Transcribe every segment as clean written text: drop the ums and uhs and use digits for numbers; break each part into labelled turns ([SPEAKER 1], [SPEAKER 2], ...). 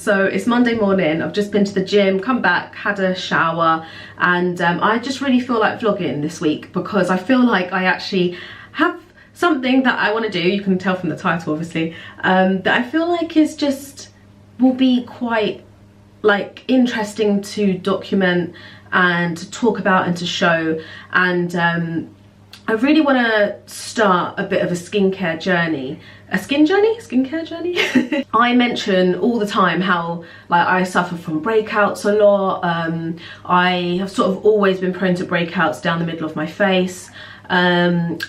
[SPEAKER 1] So it's Monday morning, I've just been to the gym, come back, had a shower, and I just really feel like vlogging this week because I feel like I actually have something that I want to do. You can tell from the title obviously, that I feel like is just will be quite like interesting to document and to talk about and to show. And I really want to start a bit of a skincare journey. A skincare journey? I mention all the time how like I suffer from breakouts a lot. I have sort of always been prone to breakouts down the middle of my face. And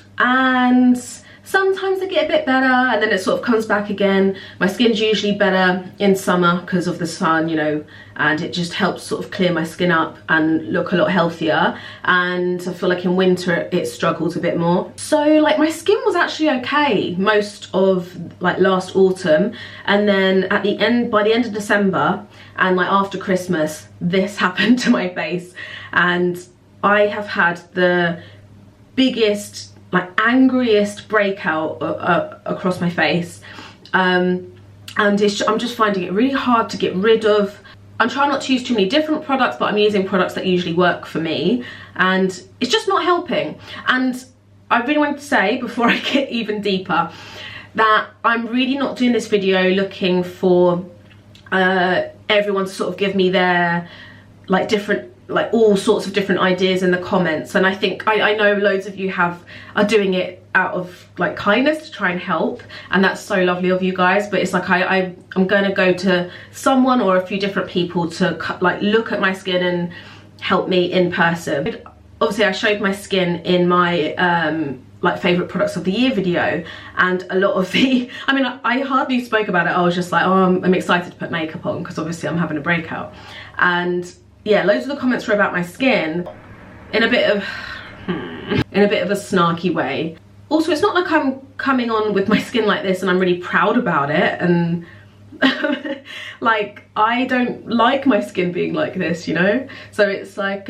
[SPEAKER 1] sometimes they get a bit better and then it sort of comes back again. My skin's usually better in summer because of the sun, you know, and it just helps sort of clear my skin up and look a lot healthier. And I feel like in winter it struggles a bit more. So like my skin was actually okay most of like last autumn, and then at the end, by the end of December and like after Christmas, this happened to my face, and I have had the biggest, like angriest breakout across my face, and I'm just finding it really hard to get rid of. I'm trying not to use too many different products, but I'm using products that usually work for me, and it's just not helping. And I really wanted to say before I get even deeper that I'm really not doing this video looking for everyone to sort of give me their like different, like all sorts of different ideas in the comments. And I think I know loads of you are doing it out of like kindness to try and help, and that's so lovely of you guys. But it's like I'm gonna go to someone or a few different people to like look at my skin and help me in person. Obviously I showed my skin in my like favorite products of the year video, and a lot of the I mean I hardly spoke about it. I was just like, oh, I'm excited to put makeup on because obviously I'm having a breakout. And yeah, loads of the comments were about my skin in a bit of a snarky way. Also, it's not like I'm coming on with my skin like this and I'm really proud about it, and like I don't like my skin being like this, you know. So it's like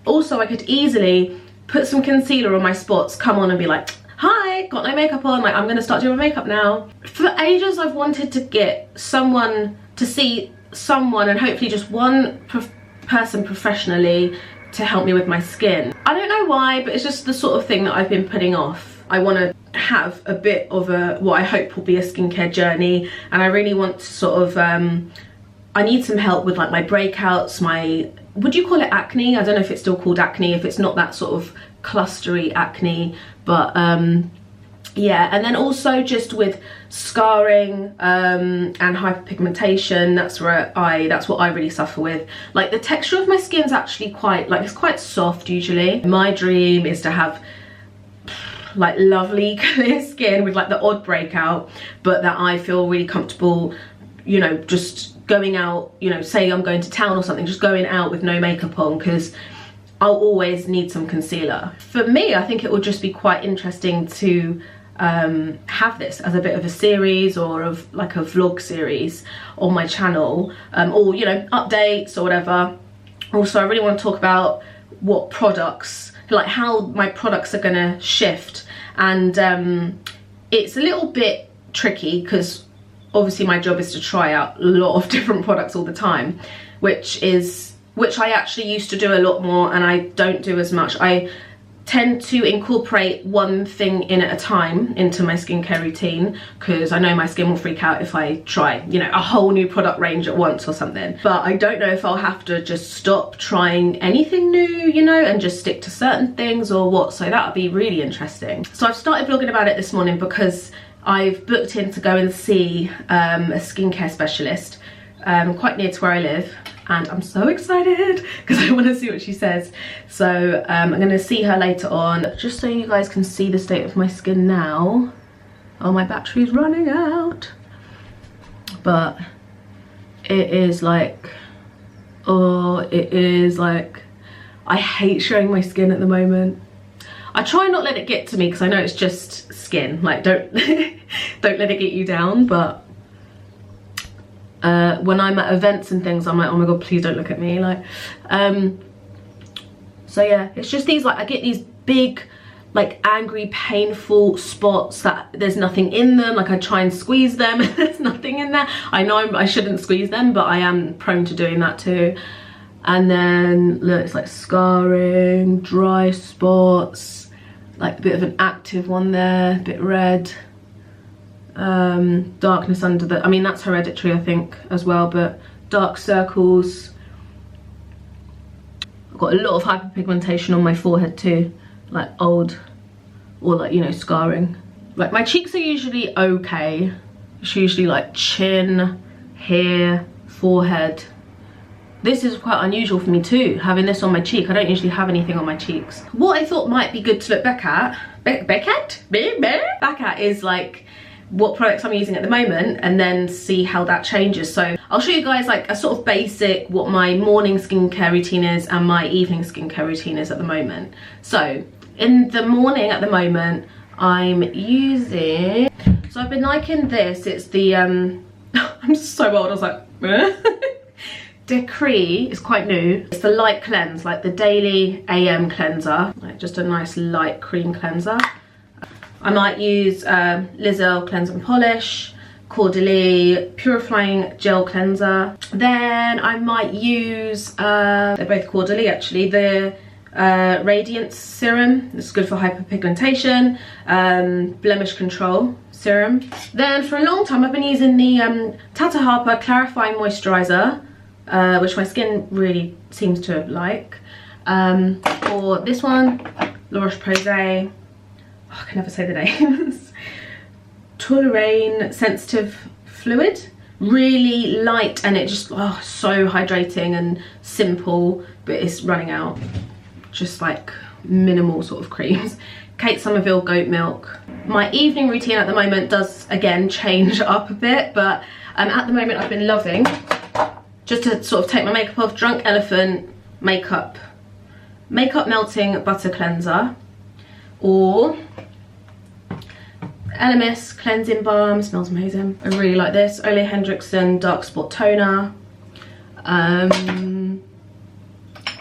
[SPEAKER 1] also I could easily put some concealer on my spots, come on and be like, hi, got no makeup on, like I'm gonna start doing my makeup now. For ages I've wanted to get someone to see someone, and hopefully just one person professionally, to help me with my skin. I don't know why, but it's just the sort of thing that I've been putting off. I want to have a bit of a, what I hope will be a skincare journey, and I really want to sort of I need some help with like my breakouts, my, would you call it acne? I don't know if it's still called acne, if it's not that sort of clustery acne, but yeah. And then also just with scarring and hyperpigmentation, that's what I really suffer with. Like the texture of my skin's actually quite, like it's quite soft usually. My dream is to have like lovely clear skin with like the odd breakout, but that I feel really comfortable, you know, just going out, you know, say I'm going to town or something, just going out with no makeup on, because I'll always need some concealer. For me, I think it would just be quite interesting to have this as a bit of a series, or of like a vlog series on my channel, or you know, updates or whatever. Also, I really want to talk about what products, like how my products are gonna shift. And it's a little bit tricky because obviously my job is to try out a lot of different products all the time, which I actually used to do a lot more, and I don't do as much. I tend to incorporate one thing in at a time into my skincare routine, because I know my skin will freak out if I try, you know, a whole new product range at once or something. But I don't know if I'll have to just stop trying anything new, you know, and just stick to certain things or what. So that would be really interesting. So I've started vlogging about it this morning because I've booked in to go and see a skincare specialist quite near to where I live. And I'm so excited because I want to see what she says. So I'm going to see her later on. Just so you guys can see the state of my skin now. Oh, my battery's running out. But it is like, oh, it is like, I hate showing my skin at the moment. I try not let it get to me because I know it's just skin. Like, don't don't let it get you down. But when I'm at events and things, I'm like, oh my god, please don't look at me. Like, so yeah, it's just these, like, I get these big like angry, painful spots that there's nothing in them. Like I try and squeeze them and there's nothing in there. I know I shouldn't squeeze them, but I am prone to doing that too. And then look, it's like scarring, dry spots, like a bit of an active one there, a bit red. Darkness under the, I mean that's hereditary I think as well, but dark circles. I've got a lot of hyperpigmentation on my forehead too, like old, or like, you know, scarring. Like my cheeks are usually okay. It's usually like chin, hair, forehead. This is quite unusual for me too, having this on my cheek. I don't usually have anything on my cheeks. What I thought might be good to look back at is like what products I'm using at the moment, and then see how that changes. So I'll show you guys like a sort of basic what my morning skincare routine is and my evening skincare routine is at the moment. So in the morning at the moment, I'm using, so I've been liking this, it's the I'm so old, I was like Decree is quite new. It's the light cleanse, like the daily AM cleanser, like just a nice light cream cleanser. I might use Lizel Cleanse and Polish, Caudalie Purifying Gel Cleanser. Then I might use, they're both Caudalie actually, the Radiance Serum. This is good for hyperpigmentation, blemish control serum. Then for a long time I've been using the Tata Harper Clarifying Moisturiser, which my skin really seems to like. Or this one, La Roche-Posay, I can never say the names. Toleraine Sensitive Fluid, really light, and it just, oh, so hydrating and simple, but it's running out. Just like minimal sort of creams. Kate Somerville Goat Milk. My evening routine at the moment does again change up a bit, but at the moment I've been loving, just to sort of take my makeup off, Drunk Elephant makeup melting butter cleanser, or LMS cleansing balm, smells amazing. I really like this. Ole Hendrickson dark spot toner. But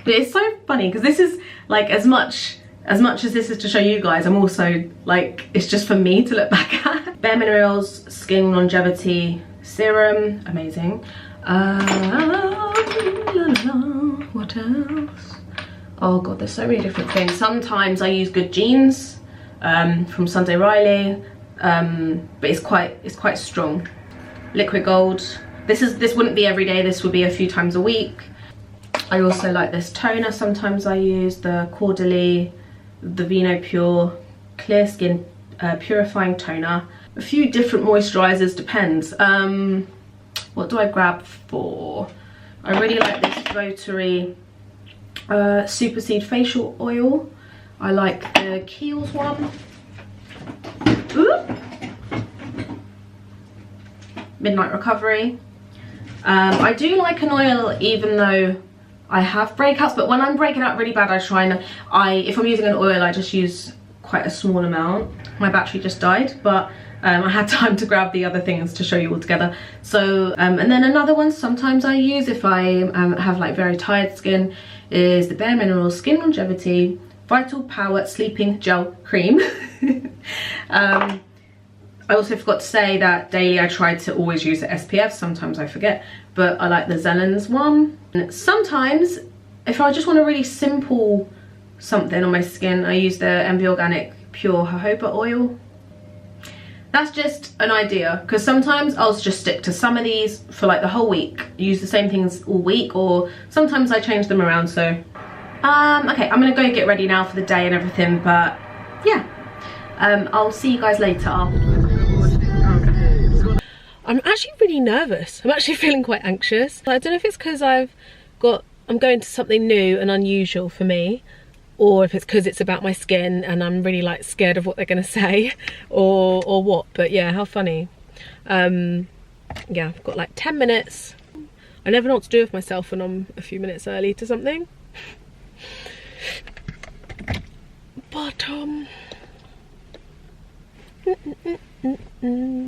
[SPEAKER 1] it's so funny because this is like, as much as this is to show you guys, I'm also like, it's just for me to look back at. Bare Minerals Skin Longevity Serum, amazing. What else? Oh god, there's so many different things. Sometimes I use Good Genes from Sunday Riley, but it's quite strong. Liquid Gold. This wouldn't be every day. This would be a few times a week. I also like this toner. Sometimes I use the Caudalie, the Vino Pure Clear Skin Purifying Toner. A few different moisturizers, depends. What do I grab for? I really like this Votary Super Seed Facial Oil. I like the Kiehl's one. Ooh. Midnight Recovery. I do like an oil even though I have breakouts, but when I'm breaking out really bad, I try and if I'm using an oil, I just use quite a small amount. My battery just died, but I had time to grab the other things to show you all together. So and then another one sometimes I use if I have like very tired skin is the Bare Minerals Skin Longevity Vital Power Sleeping Gel Cream. I also forgot to say that daily I try to always use the SPF. Sometimes I forget, but I like the Zelens one. And sometimes if I just want a really simple something on my skin, I use the MV Organic Pure Jojoba Oil. That's just an idea, because sometimes I'll just stick to some of these for like the whole week, use the same things all week, or sometimes I change them around. So okay, I'm gonna go get ready now for the day and everything, but yeah, I'll see you guys later. I'm actually really nervous. I'm actually feeling quite anxious. I don't know if it's because I'm going to something new and unusual for me, or if it's because it's about my skin and I'm really like scared of what they're gonna say, or what. But yeah, how funny. Yeah, I've got like 10 minutes. I never know what to do with myself when I'm a few minutes early to something. But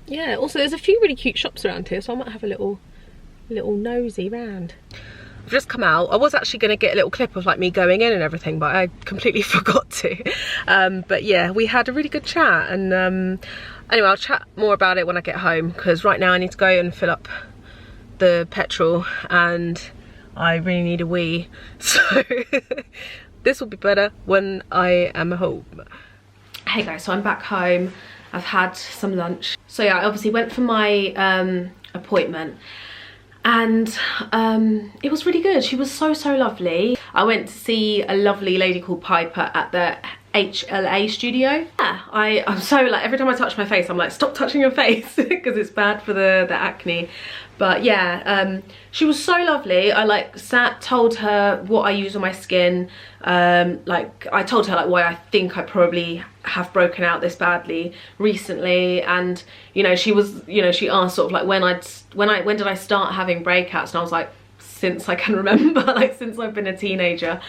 [SPEAKER 1] yeah, also there's a few really cute shops around here, so I might have a little nosy round. I've just come out. I was actually going to get a little clip of like me going in and everything, but I completely forgot to. But yeah, we had a really good chat, and anyway, I'll chat more about it when I get home, because right now I need to go and fill up the petrol and I really need a wee. So this will be better when I am home. Hey guys, so I'm back home. I've had some lunch. So yeah, I obviously went for my appointment, and it was really good. She was so lovely. I went to see a lovely lady called Piper at the HLA studio. Yeah, I'm so like, every time I touch my face I'm like, stop touching your face, because it's bad for the acne. But yeah, she was so lovely. I like told her what I use on my skin. Like I told her like why I think I probably have broken out this badly recently, and you know, she was, you know, she asked sort of like when did I start having breakouts, and I was like, since I can remember, like since I've been a teenager.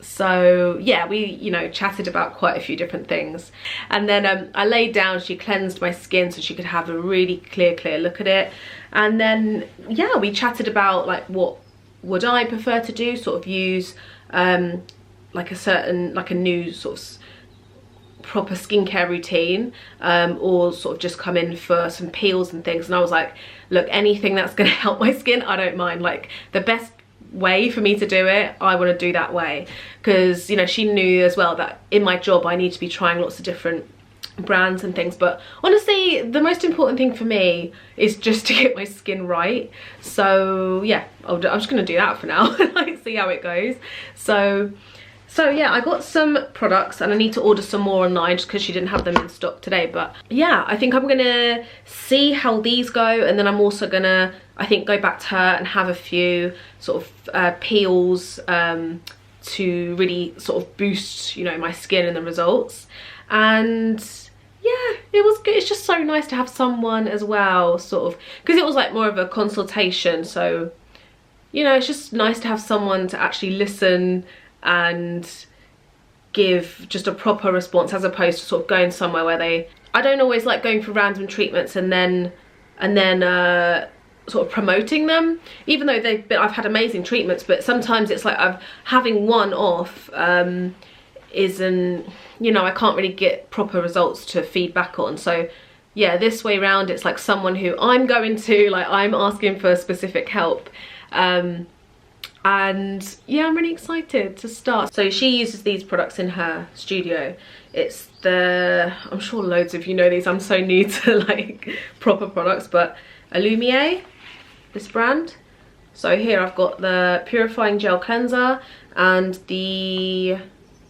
[SPEAKER 1] So yeah, we, you know, chatted about quite a few different things, and then I laid down, she cleansed my skin so she could have a really clear look at it, and then yeah, we chatted about like what would I prefer to do, sort of use like a new sort of proper skincare routine, or sort of just come in for some peels and things. And I was like, look, anything that's going to help my skin, I don't mind. Like the best way for me to do it, I want to do that way, because you know, she knew as well that in my job I need to be trying lots of different brands and things, but honestly the most important thing for me is just to get my skin right. So yeah, I'm just gonna do that for now. Like see how it goes. So yeah, I got some products and I need to order some more online just because she didn't have them in stock today. But yeah, I think I'm gonna see how these go, and then I'm also gonna, I think, go back to her and have a few sort of peels to really sort of boost, you know, my skin and the results. And yeah, it was good. It's just so nice to have someone as well, sort of, because it was like more of a consultation. So, you know, it's just nice to have someone to actually listen and give just a proper response, as opposed to sort of going somewhere where I don't always like going for random treatments and then sort of promoting them, even though I've had amazing treatments, but sometimes it's like having one off isn't, you know, I can't really get proper results to feed back on. So yeah, this way round it's like someone who I'm going to, like I'm asking for specific help. And yeah, I'm really excited to start. So she uses these products in her studio. It's I'm sure loads of you know these, I'm so new to like proper products, but Illumier, this brand. So here I've got the purifying gel cleanser and the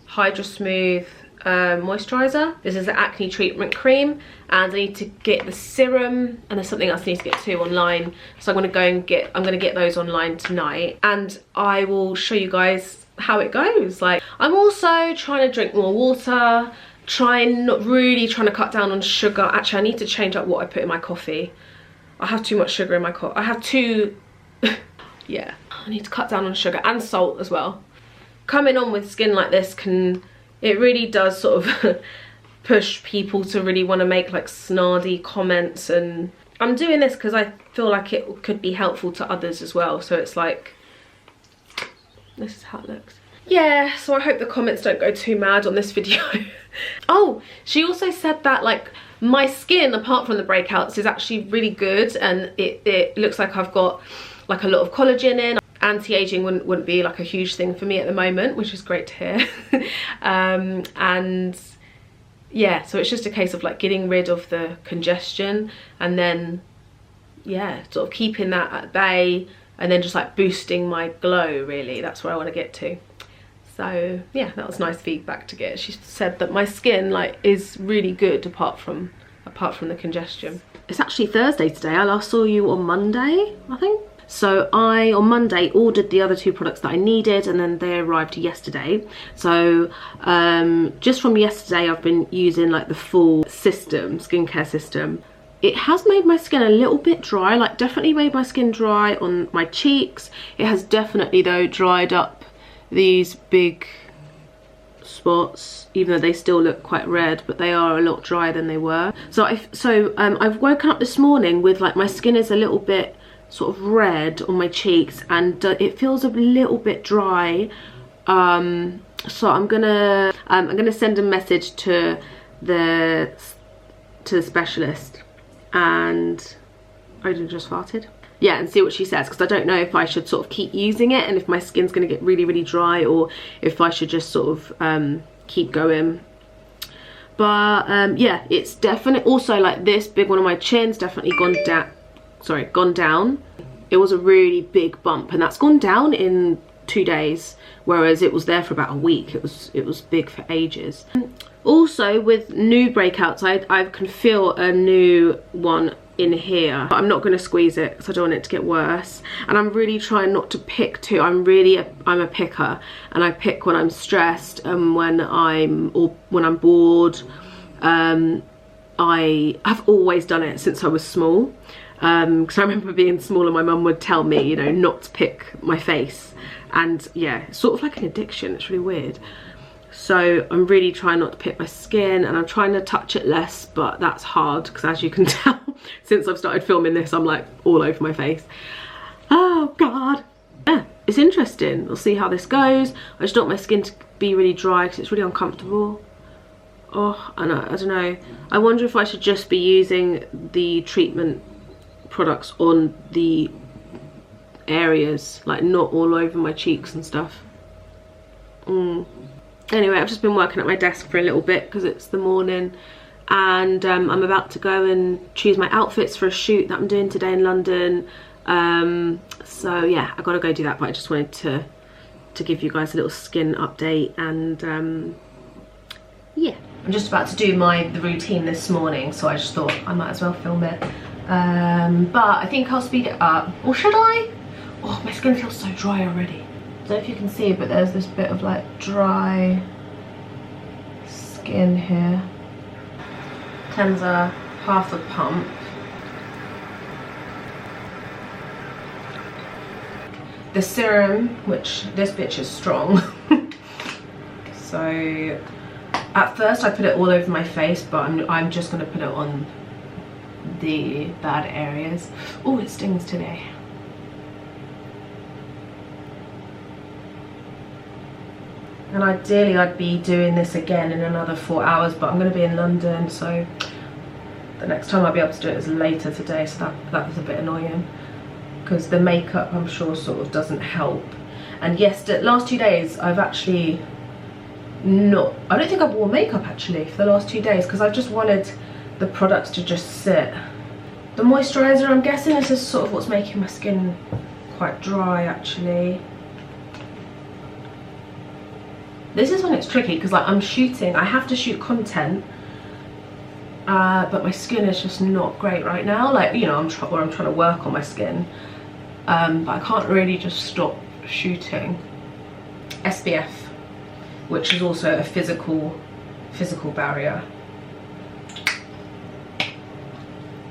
[SPEAKER 1] Hydra Smooth moisturizer. This is the acne treatment cream, and I need to get the serum, and there's something else I need to get to online, so I'm gonna get those online tonight, and I will show you guys how it goes. Like, I'm also trying to drink more water, really trying to cut down on sugar. Actually, I need to change up what I put in my coffee. I have too much sugar in my coffee. I have too yeah, I need to cut down on sugar and salt as well. Coming on with skin like this it really does sort of push people to really want to make like snarky comments, and I'm doing this because I feel like it could be helpful to others as well. So it's like, this is how it looks. Yeah, so I hope the comments don't go too mad on this video. Oh, she also said that like my skin, apart from the breakouts, is actually really good, and it looks like I've got like a lot of collagen in. Anti-aging wouldn't be like a huge thing for me at the moment, which is great to hear. And yeah, so it's just a case of like getting rid of the congestion, and then yeah, sort of keeping that at bay, and then just like boosting my glow. Really, that's where I want to get to. So yeah, that was nice feedback to get. She said that my skin like is really good apart from the congestion. It's actually Thursday today. I last saw you on Monday, I think. So I, on Monday, ordered the other two products that I needed, and then they arrived yesterday. So just from yesterday, I've been using like the full system, skincare system. It has made my skin a little bit dry, like definitely made my skin dry on my cheeks. It has definitely though dried up these big spots, even though they still look quite red, but they are a lot drier than they were. So I've woken up this morning with like my skin is a little bit sort of red on my cheeks, and it feels a little bit dry. So I'm gonna send a message to the specialist, and I just farted. Yeah, and see what she says, because I don't know if I should sort of keep using it and if my skin's going to get really, really dry, or if I should just sort of keep going. But yeah, it's definitely also like this big one on my chin's definitely gone down. It was a really big bump, and that's gone down in 2 days, whereas it was there for about a week. It was big for ages. Also, with new breakouts, I can feel a new one in here, but I'm not going to squeeze it because I don't want it to get worse. And I'm really trying not to pick too. I'm a picker, and I pick when I'm stressed and when I'm bored. I've always done it since I was small, because I remember being small and my mum would tell me, you know, not to pick my face. And yeah, it's sort of like an addiction. It's really weird. So I'm really trying not to pick my skin, and I'm trying to touch it less, but that's hard because, as you can tell, since I've started filming this, I'm like all over my face. Oh God. Yeah, it's interesting. We'll see how this goes. I just don't want my skin to be really dry because it's really uncomfortable. Oh, I don't know. I wonder if I should just be using the treatment products on the areas, like not all over my cheeks and stuff. Anyway, I've just been working at my desk for a little bit because it's the morning, and I'm about to go and choose my outfits for a shoot that I'm doing today in London. So yeah, I gotta go do that, but I just wanted to give you guys a little skin update, and yeah. I'm just about to do the routine this morning, so I just thought I might as well film it. But I think I'll speed it up. Or should I? Oh, my skin feels so dry already. I don't know if you can see, but there's this bit of like dry skin here. Cleanser, half a pump. The serum, which this bitch is strong. So at first I put it all over my face, but I'm just gonna put it on the bad areas. Oh, it stings today. And ideally I'd be doing this again in another 4 hours, but I'm going to be in London, so the next time I'll be able to do it is later today, so that was a bit annoying, because the makeup I'm sure sort of doesn't help. And yes, the last 2 days I've actually I don't think I've worn makeup actually for the last 2 days, because I've just wanted the products to just sit. The moisturiser, I'm guessing this is sort of what's making my skin quite dry actually. This is when it's tricky, because like I have to shoot content, but my skin is just not great right now. Like, you know, I'm trying to work on my skin, but I can't really just stop shooting. SPF, which is also a physical barrier.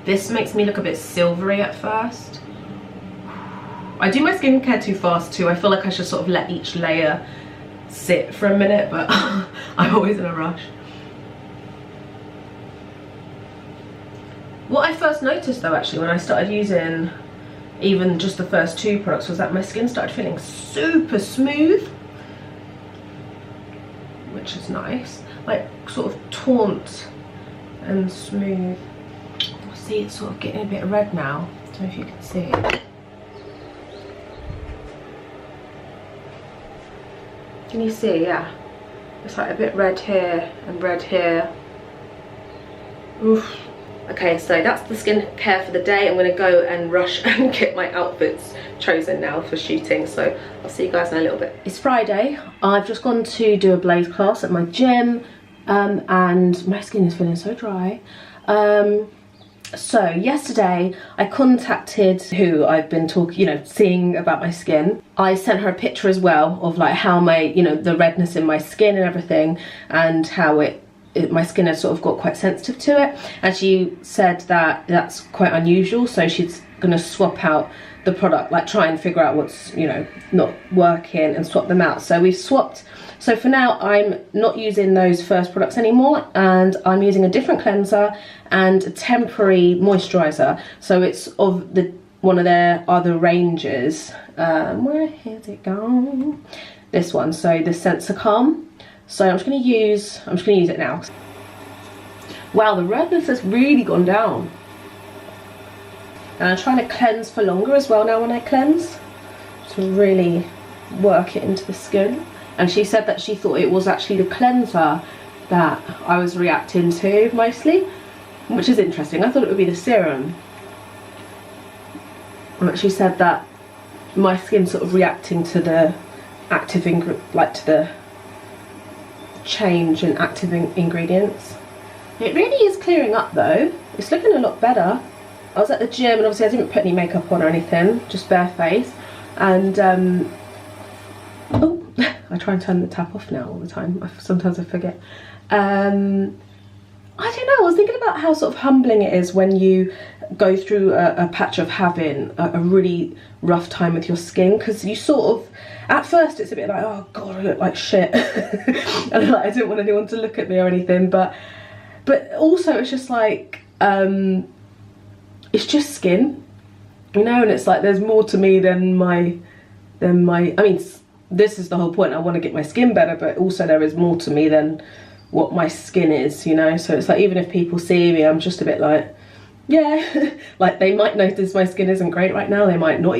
[SPEAKER 1] This makes me look a bit silvery at first. I do my skincare too fast too. I feel like I should sort of let each layer sit for a minute, but I'm always in a rush. What I first noticed though actually when I started using even just the first 2 products was that my skin started feeling super smooth, which is nice, like sort of taut and smooth. See, it's sort of getting a bit red now. I don't know if you can see it. Can you see? Yeah, it's like a bit red here and red here. Oof. Okay, so that's the skincare for the day. I'm going to go and rush and get my outfits chosen now for shooting, so I'll see you guys in a little bit. It's Friday. I've just gone to do a blaze class at my gym, and my skin is feeling so dry. So yesterday I contacted who I've been seeing about my skin. I sent her a picture as well of like how my, the redness in my skin and everything, and how my skin has sort of got quite sensitive to it, and she said that that's quite unusual, so she's gonna swap out the product, like try and figure out what's not working and swap them out. So we've swapped. So for now I'm not using those first products anymore, and I'm using a different cleanser and a temporary moisturizer. So it's of the one of their other ranges. Where has it gone? This one, so the Sensor Calm. So I'm just gonna use it now. Wow, the redness has really gone down. And I'm trying to cleanse for longer as well now when I cleanse, to really work it into the skin. And she said that she thought it was actually the cleanser that I was reacting to mostly, which is interesting. I thought it would be the serum. But she said that my skin's sort of reacting to the active to the change in active ingredients. It really is clearing up though. It's looking a lot better. I was at the gym and obviously I didn't put any makeup on or anything, just bare face. And oh, I try and turn the tap off now all the time. Sometimes I forget. I don't know, I was thinking about how sort of humbling it is when you go through a patch of having a really rough time with your skin, because you sort of, at first it's a bit like, oh god, I look like shit. And like, I didn't want anyone to look at me or anything, but also it's just like, it's just skin, you know, and it's like there's more to me than my, I mean, this is the whole point, I want to get my skin better, but also there is more to me than what my skin is, you know. So it's like, even if people see me, I'm just a bit like, yeah. Like, they might notice my skin isn't great right now, they might not,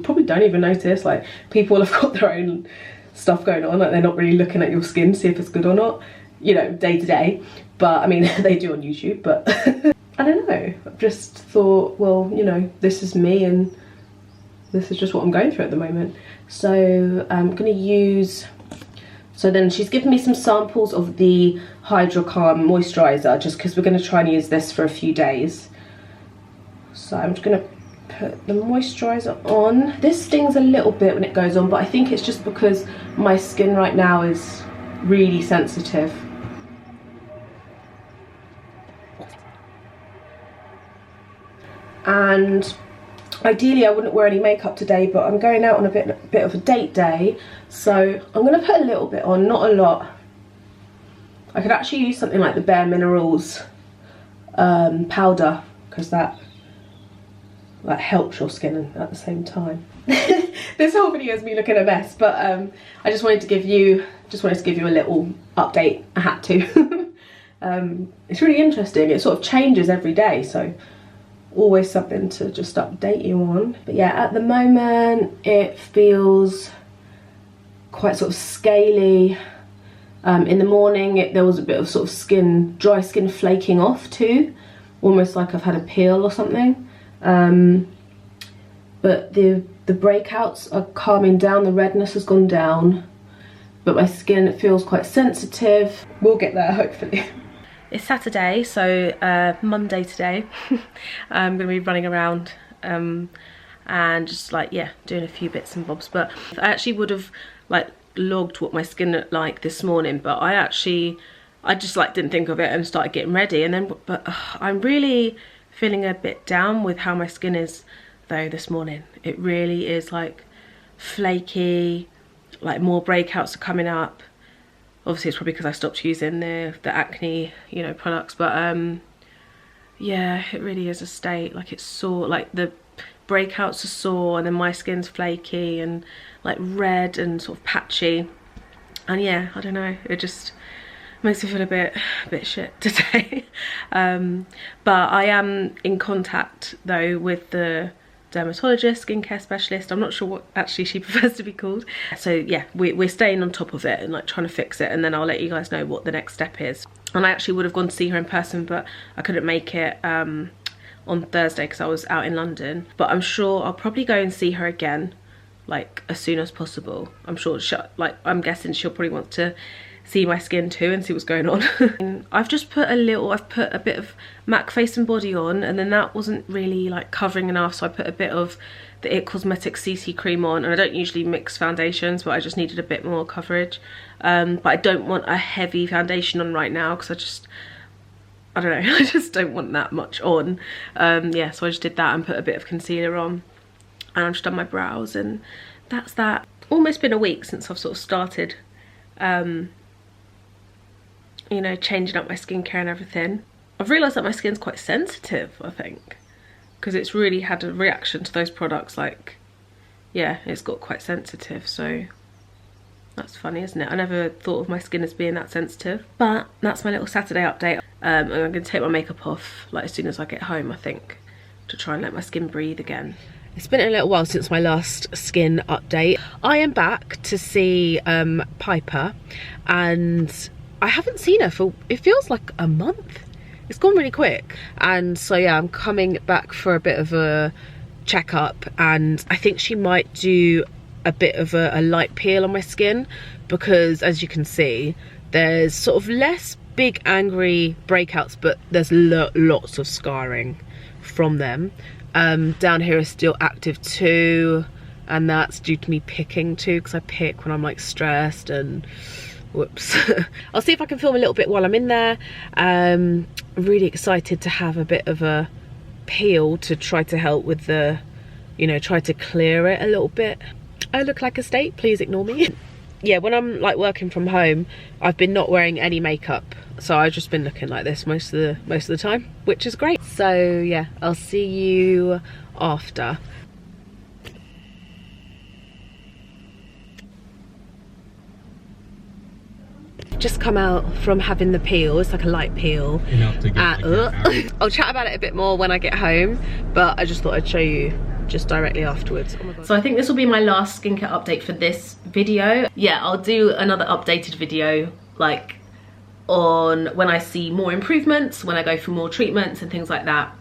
[SPEAKER 1] probably don't even notice. Like, people have got their own stuff going on, like they're not really looking at your skin to see if it's good or not, you know, day to day. But I mean, they do on YouTube, but I don't know, I've just thought, well, you know, this is me and this is just what I'm going through at the moment. So I'm gonna use, so then she's given me some samples of the Hydro Calm moisturizer, just because we're going to try and use this for a few days. So I'm just going to put the moisturizer on. This stings a little bit when it goes on, but I think it's just because my skin right now is really sensitive. And ideally I wouldn't wear any makeup today, but I'm going out on a bit of a date day, so I'm going to put a little bit on, not a lot. I could actually use something like the Bare Minerals powder, because that helps your skin at the same time. This whole video is me looking a mess, but I just wanted to give you a little update. I had to. It's really interesting. It sort of changes every day, so always something to just update you on. But yeah, at the moment it feels quite sort of scaly. In the morning there was a bit of sort of dry skin flaking off too, almost like I've had a peel or something. But the breakouts are calming down, the redness has gone down, but my skin, it feels quite sensitive. We'll get there hopefully. It's Saturday, so Monday today. I'm gonna be running around and just like, yeah, doing a few bits and bobs. But I actually would have like logged what my skin looked like this morning, but I just like didn't think of it and started getting ready. And then, but I'm really feeling a bit down with how my skin is though this morning. It really is like flaky, like more breakouts are coming up. Obviously it's probably because I stopped using the acne, you know, products, but yeah, it really is a state. Like, it's sore, like the breakouts are sore, and then my skin's flaky and like red and sort of patchy. And yeah, I don't know, it just makes me feel a bit shit today. But I am in contact though with the dermatologist, skincare specialist. I'm not sure what actually she prefers to be called. So yeah, we're staying on top of it and like trying to fix it, and then I'll let you guys know what the next step is. And I actually would have gone to see her in person, but I couldn't make it on Thursday because I was out in London. But I'm sure I'll probably go and see her again, like as soon as possible. I'm sure I'm guessing she'll probably want to see my skin too and see what's going on. I've put a bit of MAC Face and Body on, and then that wasn't really like covering enough, so I put a bit of the It Cosmetics CC cream on. And I don't usually mix foundations, but I just needed a bit more coverage. But I don't want a heavy foundation on right now because I don't know, I just don't want that much on. Yeah, so I just did that and put a bit of concealer on, and I've just done my brows, and that's that. Almost been a week since I've sort of started you know, changing up my skincare and everything. I've realised that my skin's quite sensitive, I think. because it's really had a reaction to those products. Like, yeah, it's got quite sensitive, so that's funny, isn't it? I never thought of my skin as being that sensitive. But that's my little Saturday update. I'm going to take my makeup off like as soon as I get home, I think, to try and let my skin breathe again. It's been a little while since my last skin update. I am back to see Piper, and I haven't seen her for, it feels like a month. It's gone really quick. And so yeah, I'm coming back for a bit of a checkup, and I think she might do a bit of a light peel on my skin, because as you can see, there's sort of less big angry breakouts, but there's lots of scarring from them. Down here is still active too, and that's due to me picking too, because I pick when I'm like stressed and whoops. I'll see if I can film a little bit while I'm in there. I'm really excited to have a bit of a peel to try to help with the, you know, try to clear it a little bit. I look like a state, please ignore me. Yeah, when I'm like working from home, I've been not wearing any makeup, so I've just been looking like this most of the time, which is great. So yeah, I'll see you after. Just come out from having the peel. It's like a light peel.
[SPEAKER 2] Enough to get
[SPEAKER 1] I'll chat about it a bit more when I get home, but I just thought I'd show you just directly afterwards. Oh my God. So I think this will be my last skincare update for this video. Yeah, I'll do another updated video like on when I see more improvements, when I go for more treatments and things like that.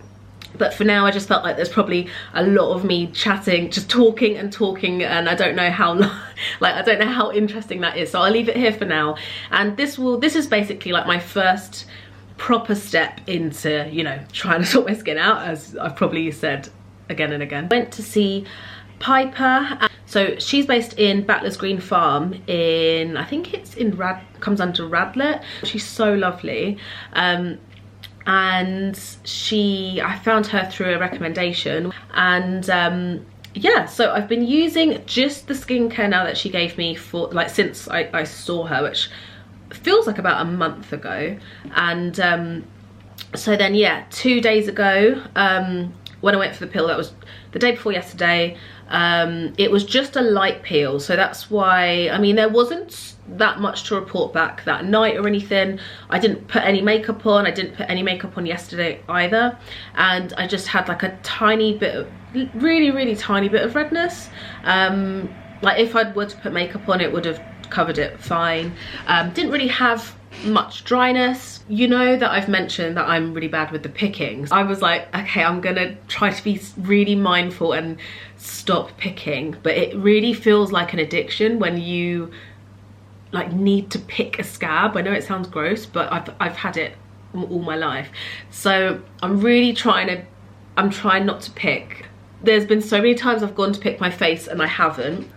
[SPEAKER 1] But for now, I just felt like there's probably a lot of me chatting, just talking and talking, and I don't know how like I don't know how interesting that is, so I'll leave it here for now. And this is basically like my first proper step into, you know, trying to sort my skin out, as I've probably said again and again. Went to see Piper. So she's based in Battlers Green Farm in, I think it's in comes under Radlett. She's so lovely. And I found her through a recommendation, and yeah, so I've been using just the skincare now that she gave me for like since I saw her, which feels like about a month ago. And so then yeah, 2 days ago, when I went for the peel, that was the day before yesterday, it was just a light peel, so that's why, I mean, there wasn't that much to report back that night or anything. I didn't put any makeup on. I didn't put any makeup on yesterday either, and I just had like a tiny bit of, really tiny bit of redness. Like if I were to put makeup on, it would have covered it fine. Didn't really have much dryness. You know that I've mentioned that I'm really bad with the pickings. I was like, okay, I'm gonna try to be really mindful and stop picking, but it really feels like an addiction when you like need to pick a scab. I know it sounds gross, but I've had it all my life, so I'm trying not to pick. There's been so many times I've gone to pick my face and I haven't.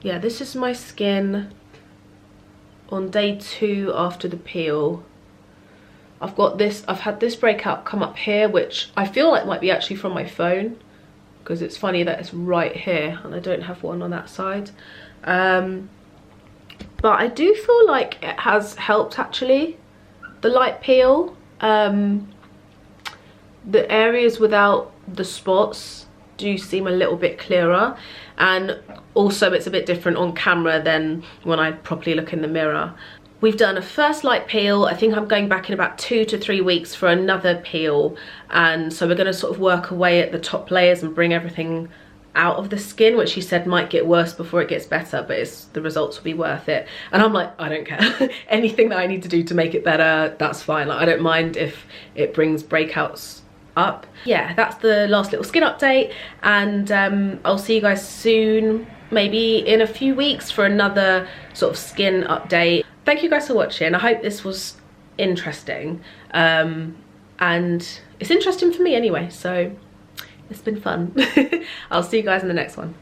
[SPEAKER 1] Yeah, this is my skin on day 2 after the peel. I've had this breakout come up here, which I feel like might be actually from my phone, because it's funny that it's right here and I don't have one on that side. But I do feel like it has helped actually, the light peel. The areas without the spots do seem a little bit clearer, and also it's a bit different on camera than when I properly look in the mirror. We've done a first light peel. I think I'm going back in about 2 to 3 weeks for another peel, and so we're going to sort of work away at the top layers and bring everything out of the skin, which she said might get worse before it gets better, but the results will be worth it. And I'm like, I don't care. Anything that I need to do to make it better, that's fine. Like, I don't mind if it brings breakouts up. Yeah, that's the last little skin update, and I'll see you guys soon, maybe in a few weeks, for another sort of skin update. Thank you guys for watching. I hope this was interesting, and it's interesting for me anyway, so it's been fun. I'll see you guys in the next one.